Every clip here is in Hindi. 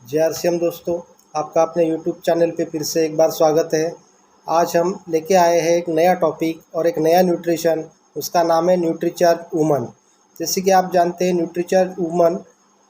जय आरसीएम दोस्तों, आपका अपने यूट्यूब चैनल पे फिर से एक बार स्वागत है। आज हम लेके आए हैं एक नया टॉपिक और एक नया न्यूट्रिशन। उसका नाम है न्यूट्रीचार्ज वुमन। जैसे कि आप जानते हैं, न्यूट्रीचार्ज वुमन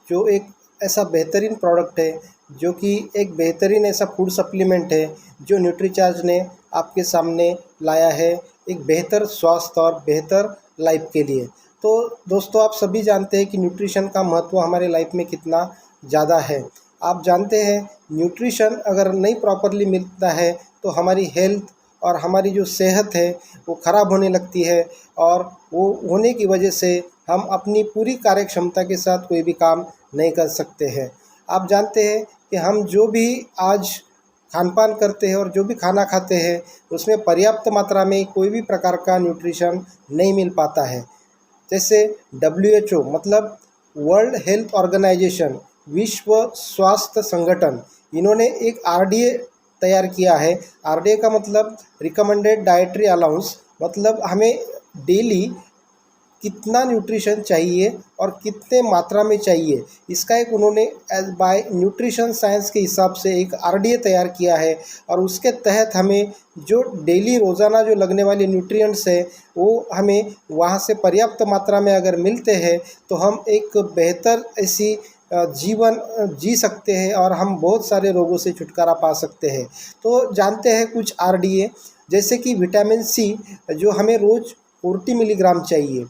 जो एक ऐसा बेहतरीन प्रोडक्ट है, जो कि एक बेहतरीन ऐसा फूड सप्लीमेंट है जो न्यूट्रीचार्ज ने आपके सामने लाया है एक बेहतर स्वास्थ्य और बेहतर लाइफ के लिए। तो दोस्तों, आप सभी जानते हैं कि न्यूट्रिशन का महत्व हमारे लाइफ में कितना ज़्यादा है। आप जानते हैं, न्यूट्रिशन अगर नहीं प्रॉपरली मिलता है तो हमारी हेल्थ और हमारी जो सेहत है वो ख़राब होने लगती है, और वो होने की वजह से हम अपनी पूरी कार्यक्षमता के साथ कोई भी काम नहीं कर सकते हैं। आप जानते हैं कि हम जो भी आज खान पान करते हैं और जो भी खाना खाते हैं उसमें पर्याप्त मात्रा में कोई भी प्रकार का न्यूट्रिशन नहीं मिल पाता है। जैसे WHO मतलब वर्ल्ड हेल्थ ऑर्गेनाइजेशन, विश्व स्वास्थ्य संगठन, इन्होंने एक RDA तैयार किया है। RDA का मतलब रिकमेंडेड डाइटरी अलाउंस, मतलब हमें डेली कितना न्यूट्रिशन चाहिए और कितने मात्रा में चाहिए, इसका एक उन्होंने बाय न्यूट्रिशन साइंस के हिसाब से एक RDA तैयार किया है। और उसके तहत हमें जो डेली रोज़ाना जो लगने वाले न्यूट्रिएंट्स है वो हमें वहाँ से पर्याप्त मात्रा में अगर मिलते हैं तो हम एक बेहतर ऐसी जीवन जी सकते हैं और हम बहुत सारे रोगों से छुटकारा पा सकते हैं। तो जानते हैं कुछ RDA, जैसे कि विटामिन C जो हमें रोज़ 40 मिलीग्राम चाहिए।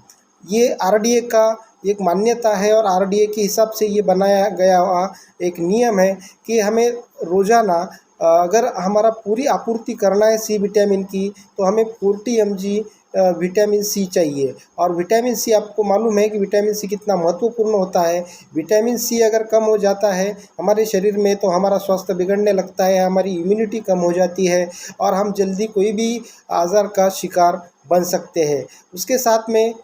ये RDA का एक मान्यता है और RDA के हिसाब से ये बनाया गया हुआ एक नियम है कि हमें रोज़ाना अगर हमारा पूरी आपूर्ति करना है सी विटामिन की तो हमें 40 mg विटामिन C चाहिए। और विटामिन C, आपको मालूम है कि विटामिन C कितना महत्वपूर्ण होता है। विटामिन C अगर कम हो जाता है हमारे शरीर में तो हमारा स्वास्थ्य बिगड़ने लगता है, हमारी इम्यूनिटी कम हो जाती है और हम जल्दी कोई भी आज़ार का शिकार बन सकते हैं। उसके साथ में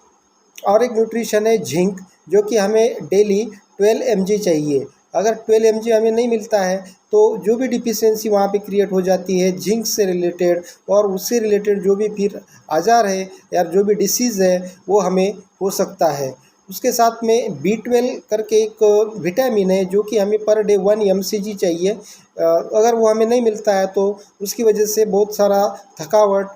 और एक न्यूट्रिशन है जिंक, जो कि हमें डेली 12 mg चाहिए। अगर 12 mg हमें नहीं मिलता है तो जो भी डिफिशियंसी वहाँ पे क्रिएट हो जाती है जिंक से रिलेटेड, और उससे रिलेटेड जो भी फिर आज़ार है या जो भी डिसीज़ है वो हमें हो सकता है। उसके साथ में B12 करके एक विटामिन है जो कि हमें पर डे 1 mcg चाहिए। अगर वो हमें नहीं मिलता है तो उसकी वजह से बहुत सारा थकावट,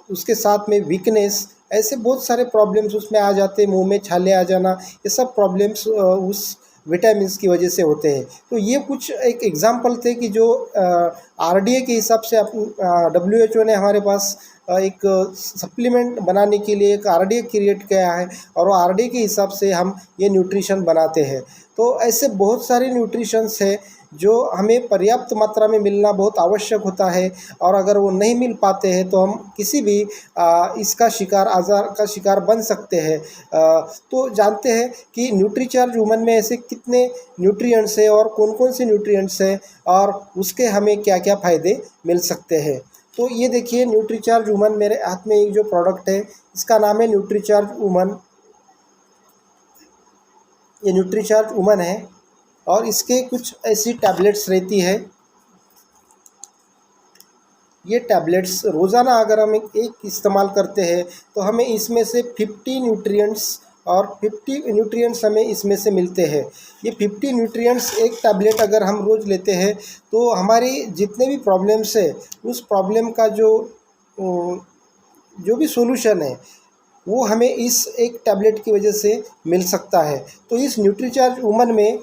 उसके साथ में वीकनेस, ऐसे बहुत सारे प्रॉब्लम्स उसमें आ जाते हैं, मुंह में छाले आ जाना, ये सब प्रॉब्लम्स उस विटामिन्स की वजह से होते हैं। तो ये कुछ एक एग्जांपल थे कि जो RDA के हिसाब से WHO ने हमारे पास एक सप्लीमेंट बनाने के लिए एक RDA क्रिएट किया है और वो RDA के हिसाब से हम ये न्यूट्रिशन बनाते हैं। तो ऐसे बहुत सारे न्यूट्रिशंस है जो हमें पर्याप्त मात्रा में मिलना बहुत आवश्यक होता है, और अगर वो नहीं मिल पाते हैं तो हम किसी भी इसका शिकार, आज़ार का शिकार बन सकते हैं। तो जानते हैं कि न्यूट्रीचार्ज वुमन में ऐसे कितने न्यूट्रिएंट्स हैं और कौन कौन से न्यूट्रिएंट्स हैं और उसके हमें क्या क्या फ़ायदे मिल सकते हैं। तो ये देखिए, न्यूट्रीचार्ज वुमन, मेरे हाथ में एक जो प्रोडक्ट है इसका नाम है न्यूट्रीचार्ज वुमन। ये न्यूट्रीचार्ज वुमन है और इसके कुछ ऐसी टैबलेट्स रहती है। ये टैबलेट्स रोज़ाना अगर हम एक इस्तेमाल करते हैं तो हमें इसमें से 50 न्यूट्रिएंट्स और 50 न्यूट्रिएंट्स हमें इसमें से मिलते हैं। ये 50 न्यूट्रिएंट्स एक टैबलेट अगर हम रोज़ लेते हैं तो हमारी जितने भी प्रॉब्लम्स है उस प्रॉब्लम का जो भी सॉल्यूशन है वो हमें इस एक टैबलेट की वजह से मिल सकता है। तो इस न्यूट्रीचार्ज वुमन में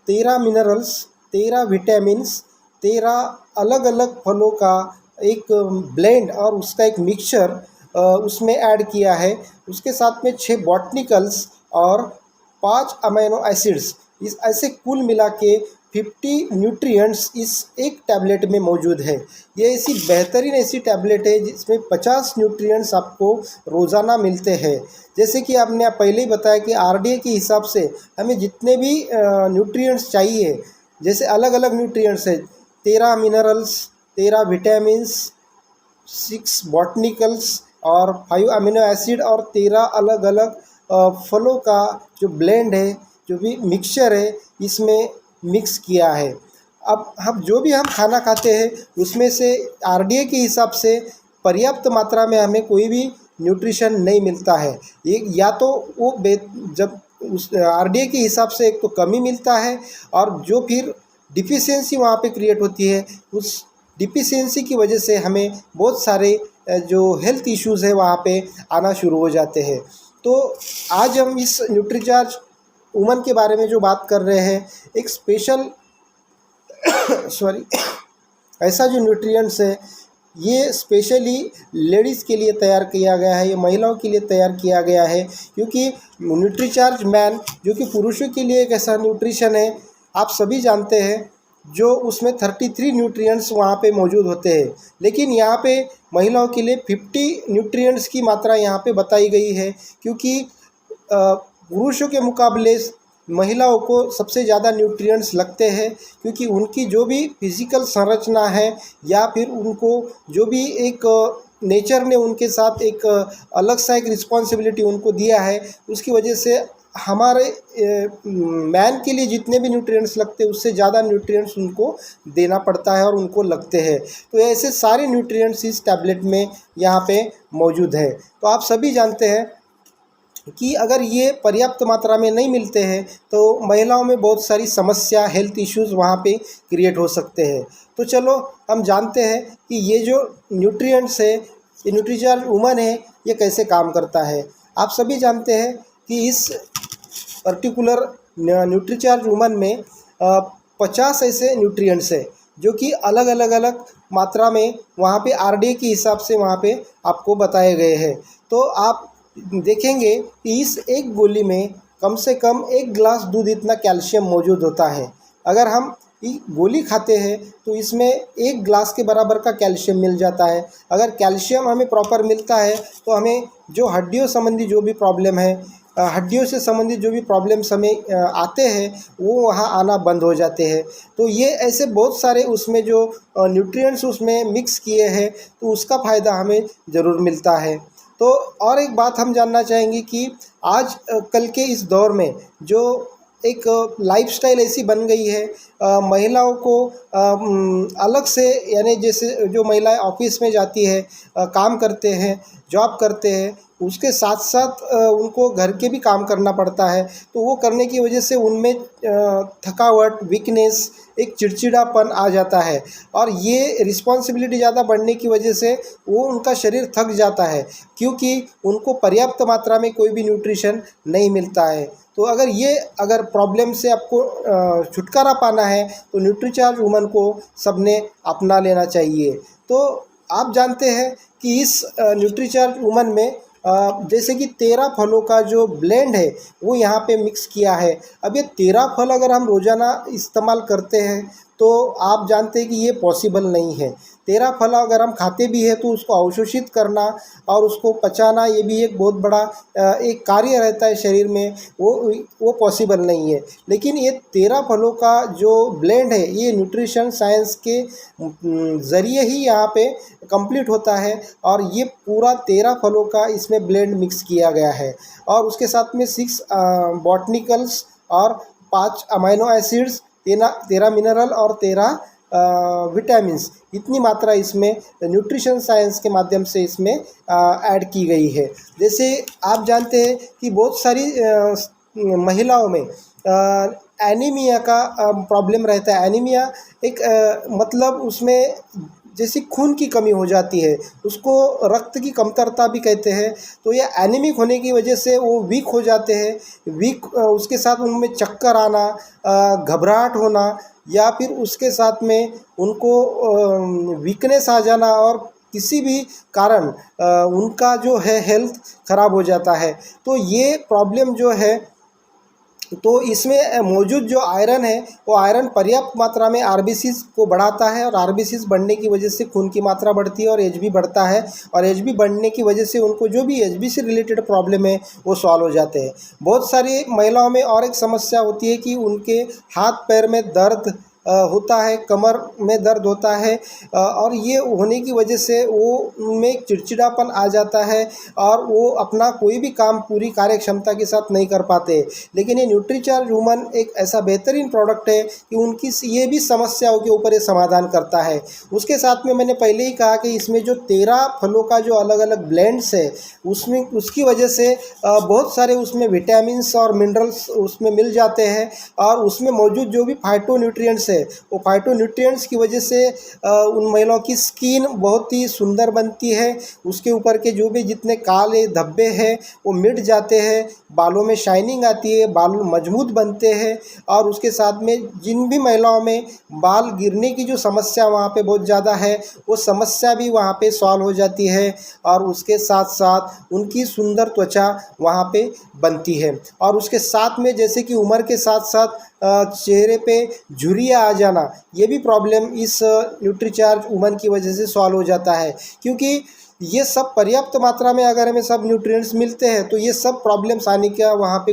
13 मिनरल्स, 13 विटामिन्स, 13 अलग अलग फलों का एक ब्लेंड और उसका एक मिक्सचर उसमें ऐड किया है। उसके साथ में 6 बॉटनिकल्स और 5 अमीनो एसिड्स, इस ऐसे कुल मिला के 50 न्यूट्रिएंट्स इस एक टैबलेट में मौजूद है। ये ऐसी बेहतरीन ऐसी टैबलेट है जिसमें 50 न्यूट्रिएंट्स आपको रोज़ाना मिलते हैं। जैसे कि आपने पहले ही बताया कि RDA के हिसाब से हमें जितने भी न्यूट्रिएंट्स चाहिए, जैसे अलग अलग न्यूट्रिएंट्स है, 13 मिनरल्स, 13 विटामिन्स, 6 बॉटनिकल्स और 5 अमीनो एसिड और 13 अलग अलग फलों का जो ब्लेंड है, जो भी मिक्सचर है, इसमें मिक्स किया है। अब हम जो भी हम खाना खाते हैं उसमें से RDA के हिसाब से पर्याप्त मात्रा में हमें कोई भी न्यूट्रिशन नहीं मिलता है। ये या तो वो जब उस RDA के हिसाब से एक तो कमी मिलता है, और जो फिर डिफिशियंसी वहाँ पे क्रिएट होती है। उस डिफिशियंसी की वजह से हमें बहुत सारे जो हेल्थ इश्यूज़ है वहाँ पे आना शुरू हो जाते हैं। तो आज हम इस न्यूट्रीचार्ज वुमन के बारे में जो बात कर रहे हैं, एक स्पेशल सॉरी ऐसा जो न्यूट्रिएंट्स है ये स्पेशली लेडीज़ के लिए तैयार किया गया है, ये महिलाओं के लिए तैयार किया गया है। क्योंकि न्यूट्रीचार्ज मैन जो कि पुरुषों के लिए एक ऐसा न्यूट्रिशन है, आप सभी जानते हैं, जो उसमें 33 न्यूट्रिएंट्स वहाँ पे मौजूद होते हैं। लेकिन यहाँ पे महिलाओं के लिए 50 न्यूट्रिएंट्स की मात्रा यहाँ पे बताई गई है। क्योंकि पुरुषों के मुकाबले महिलाओं को सबसे ज़्यादा न्यूट्रिएंट्स लगते हैं, क्योंकि उनकी जो भी फिज़िकल संरचना है या फिर उनको जो भी एक नेचर ने उनके साथ एक अलग सा एक रिस्पॉन्सिबिलिटी उनको दिया है, उसकी वजह से हमारे मैन के लिए जितने भी न्यूट्रिएंट्स लगते हैं उससे ज़्यादा न्यूट्रिएंट्स उनको देना पड़ता है और उनको लगते हैं। तो ऐसे सारे न्यूट्रिएंट्स इस टैबलेट में यहाँ पे मौजूद है। तो आप सभी जानते हैं कि अगर ये पर्याप्त मात्रा में नहीं मिलते हैं तो महिलाओं में बहुत सारी समस्या, हेल्थ इश्यूज़ वहाँ पे क्रिएट हो सकते हैं। तो चलो हम जानते हैं कि ये जो न्यूट्रिएंट्स है, ये न्यूट्रीचार्ज वुमन है, ये कैसे काम करता है। आप सभी जानते हैं कि इस पर्टिकुलर न्यूट्रीचार्ज वुमन में 50 ऐसे न्यूट्रिएंट्स है जो कि अलग अलग अलग मात्रा में वहाँ पे RDA के हिसाब से वहाँ पे आपको बताए गए हैं। तो आप देखेंगे कि इस एक गोली में कम से कम 1 गिलास दूध इतना कैल्शियम मौजूद होता है। अगर हम ये गोली खाते हैं तो इसमें 1 गिलास के बराबर का कैल्शियम मिल जाता है। अगर कैल्शियम हमें प्रॉपर मिलता है तो हमें जो हड्डियों संबंधी जो भी प्रॉब्लम है, हड्डियों से संबंधित जो भी प्रॉब्लम्स हमें आते हैं वो वहाँ आना बंद हो जाते हैं। तो ये ऐसे बहुत सारे उसमें जो न्यूट्रिएंट्स उसमें मिक्स किए हैं तो उसका फ़ायदा हमें ज़रूर मिलता है। तो और एक बात हम जानना चाहेंगे कि आज कल के इस दौर में जो एक लाइफस्टाइल ऐसी बन गई है, महिलाओं को अलग से, यानी जैसे जो महिलाएं ऑफिस में जाती है, काम करते हैं, जॉब करते हैं, उसके साथ साथ उनको घर के भी काम करना पड़ता है। तो वो करने की वजह से उनमें थकावट, वीकनेस, एक चिड़चिड़ापन आ जाता है और ये रिस्पॉन्सिबिलिटी ज़्यादा बढ़ने की वजह से वो उनका शरीर थक जाता है, क्योंकि उनको पर्याप्त मात्रा में कोई भी न्यूट्रिशन नहीं मिलता है। तो अगर प्रॉब्लम से आपको छुटकारा पाना है तो न्यूट्रीचार्ज वुमन को सबने अपना लेना चाहिए। तो आप जानते हैं कि इस न्यूट्रीचार्ज वुमन में जैसे कि 13 फलों का जो ब्लेंड है वो यहाँ पे मिक्स किया है। अब ये 13 फल अगर हम रोज़ाना इस्तेमाल करते हैं तो आप जानते हैं कि ये पॉसिबल नहीं है। 13 फल अगर हम खाते भी हैं तो उसको अवशोषित करना और उसको पचाना, ये भी एक बहुत बड़ा एक कार्य रहता है शरीर में, वो पॉसिबल नहीं है। लेकिन ये 13 फलों का जो ब्लेंड है ये न्यूट्रिशन साइंस के ज़रिए ही यहाँ पे कंप्लीट होता है और ये पूरा 13 फलों का इसमें ब्लेंड मिक्स किया गया है। और उसके साथ में 6 बॉटनिकल्स और 5 अमाइनो एसिड्स, 13 मिनरल और 13 विटामिन्स, इतनी मात्रा इसमें न्यूट्रिशन साइंस के माध्यम से इसमें ऐड की गई है। जैसे आप जानते हैं कि बहुत सारी महिलाओं में एनीमिया का प्रॉब्लम रहता है। एनीमिया एक मतलब उसमें जैसे खून की कमी हो जाती है, उसको रक्त की कमतरता भी कहते हैं। तो ये एनीमिक होने की वजह से वो वीक हो जाते हैं। उसके साथ उनमें चक्कर आना, घबराहट होना, या फिर उसके साथ में उनको वीकनेस आ जाना और किसी भी कारण उनका जो है हेल्थ ख़राब हो जाता है। तो ये प्रॉब्लम जो है, तो इसमें मौजूद जो आयरन है वो आयरन पर्याप्त मात्रा में आरबीसीज को बढ़ाता है और आरबीसीज बढ़ने की वजह से खून की मात्रा बढ़ती है और एच बी बढ़ता है। और एच बी बढ़ने की वजह से उनको जो भी एच बी से रिलेटेड प्रॉब्लम है वो सॉल्व हो जाते हैं। बहुत सारी महिलाओं में और एक समस्या होती है कि उनके हाथ पैर में दर्द होता है, कमर में दर्द होता है और ये होने की वजह से वो उनमें एक चिड़चिड़ापन आ जाता है और वो अपना कोई भी काम पूरी कार्य क्षमता के साथ नहीं कर पाते। लेकिन ये न्यूट्रीचार्ज वुमन एक ऐसा बेहतरीन प्रोडक्ट है कि उनकी ये भी समस्याओं के ऊपर ये समाधान करता है। उसके साथ में मैंने पहले ही कहा कि इसमें जो 13 फलों का जो अलग अलग ब्लेंड्स है उसमें उसकी वजह से बहुत सारे उसमें विटामिन्स और मिनरल्स उसमें मिल जाते हैं और उसमें मौजूद जो भी फाइटो न्यूट्रिएंट्स है वो फाइटोन्यूट्रिएंट्स की वजह से उन महिलाओं की स्किन बहुत ही सुंदर बनती है, उसके ऊपर के जो भी जितने काले धब्बे हैं वो मिट जाते हैं, बालों में शाइनिंग आती है, बाल मजबूत बनते हैं। और उसके साथ में जिन भी महिलाओं में बाल गिरने की जो समस्या वहाँ पे बहुत ज़्यादा है वो समस्या भी वहाँ पे सॉल्व हो जाती है, और उसके साथ साथ उनकी सुंदर त्वचा वहाँ पे बनती है। और उसके साथ में जैसे कि उम्र के साथ साथ चेहरे पे झुर्रियाँ आ जाना, ये भी प्रॉब्लम इस न्यूट्रीचार्ज वुमन की वजह से सॉल्व हो जाता है, क्योंकि ये सब पर्याप्त मात्रा में अगर हमें सब न्यूट्रिएंट्स मिलते हैं तो ये सब प्रॉब्लम्स आने का वहाँ पे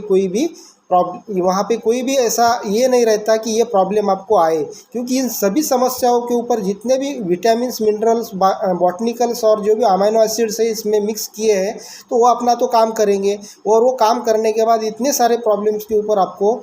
कोई भी ऐसा ये नहीं रहता कि ये प्रॉब्लम आपको आए, क्योंकि इन सभी समस्याओं के ऊपर जितने भी विटामिन्स, मिनरल्स, बॉटनिकल्स और जो भी अमीनो एसिड्स है इसमें मिक्स किए हैं तो वो अपना तो काम करेंगे, और वो काम करने के बाद इतने सारे प्रॉब्लम्स के ऊपर आपको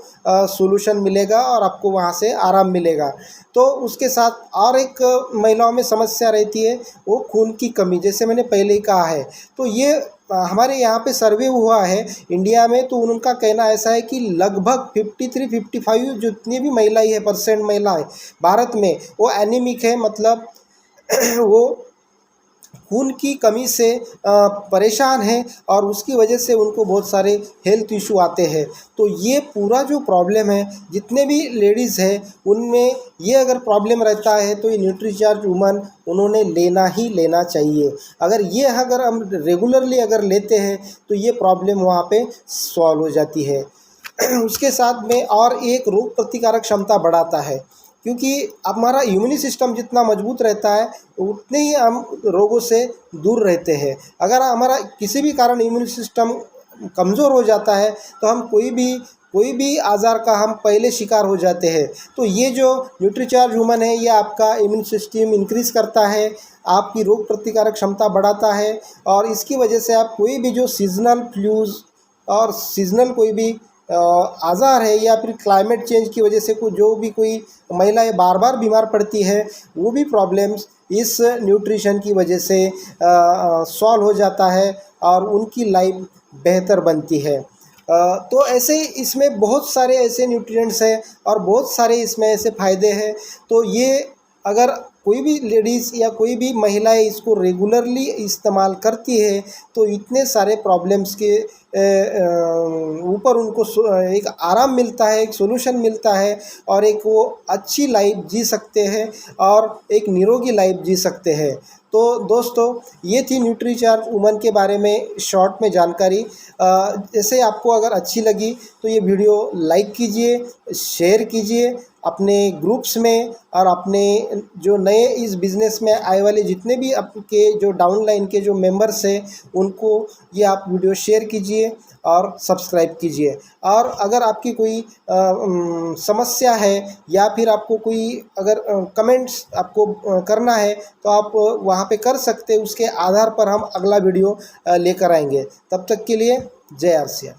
सोल्यूशन मिलेगा और आपको वहाँ से आराम मिलेगा। तो उसके साथ और एक महिलाओं में समस्या रहती है वो खून की कमी, जैसे मैंने पहले ही कहा है। तो ये हमारे यहाँ पे सर्वे हुआ है इंडिया में, तो उनका कहना ऐसा है कि लगभग 53-55 जितनी भी महिलाएं है % महिलाएं भारत में वो एनीमिक है, मतलब वो खून की कमी से परेशान हैं, और उसकी वजह से उनको बहुत सारे हेल्थ इशू आते हैं। तो ये पूरा जो प्रॉब्लम है जितने भी लेडीज़ हैं उनमें ये अगर प्रॉब्लम रहता है तो ये न्यूट्रीचार्ज वुमन उन्होंने लेना ही लेना चाहिए। अगर हम रेगुलरली अगर लेते हैं तो ये प्रॉब्लम वहाँ पे सॉल्व हो जाती है। उसके साथ में और एक रोग प्रतिकारक क्षमता बढ़ाता है, क्योंकि हमारा इम्यूनी सिस्टम जितना मजबूत रहता है उतने ही हम रोगों से दूर रहते हैं। अगर हमारा किसी भी कारण इम्यूनी सिस्टम कमज़ोर हो जाता है तो हम कोई भी आज़ार का हम पहले शिकार हो जाते हैं। तो ये जो न्यूट्रीचार्ज वुमन है ये आपका इम्यून सिस्टम इंक्रीज़ करता है, आपकी रोग प्रतिकारक क्षमता बढ़ाता है, और इसकी वजह से आप कोई भी जो सीजनल फ्लूज़ और सीजनल कोई भी आज़ार है या फिर क्लाइमेट चेंज की वजह से कोई महिलाएं बार बार बीमार पड़ती है, वो भी प्रॉब्लम्स इस न्यूट्रिशन की वजह से सॉल्व हो जाता है और उनकी लाइफ बेहतर बनती है। तो ऐसे इसमें बहुत सारे ऐसे न्यूट्रिएंट्स हैं और बहुत सारे इसमें ऐसे फ़ायदे हैं। तो ये अगर कोई भी लेडीज़ या कोई भी महिलाएं इसको रेगुलरली इस्तेमाल करती है तो इतने सारे प्रॉब्लम्स के ऊपर उनको एक आराम मिलता है, एक सॉल्यूशन मिलता है, और एक वो अच्छी लाइफ जी सकते हैं और एक निरोगी लाइफ जी सकते हैं। तो दोस्तों ये थी न्यूट्रीचार्ज वुमन के बारे में शॉर्ट में जानकारी। जैसे आपको अगर अच्छी लगी तो ये वीडियो लाइक कीजिए, शेयर कीजिए अपने ग्रुप्स में, और अपने जो नए इस बिज़नेस में आए वाले जितने भी आपके जो डाउनलाइन के जो मेंबर्स हैं उनको ये आप वीडियो शेयर कीजिए और सब्सक्राइब कीजिए। और अगर आपकी कोई समस्या है या फिर आपको कोई अगर कमेंट्स आपको करना है तो आप वहाँ पे कर सकते हैं, उसके आधार पर हम अगला वीडियो लेकर आएंगे। तब तक के लिए जय आसिया।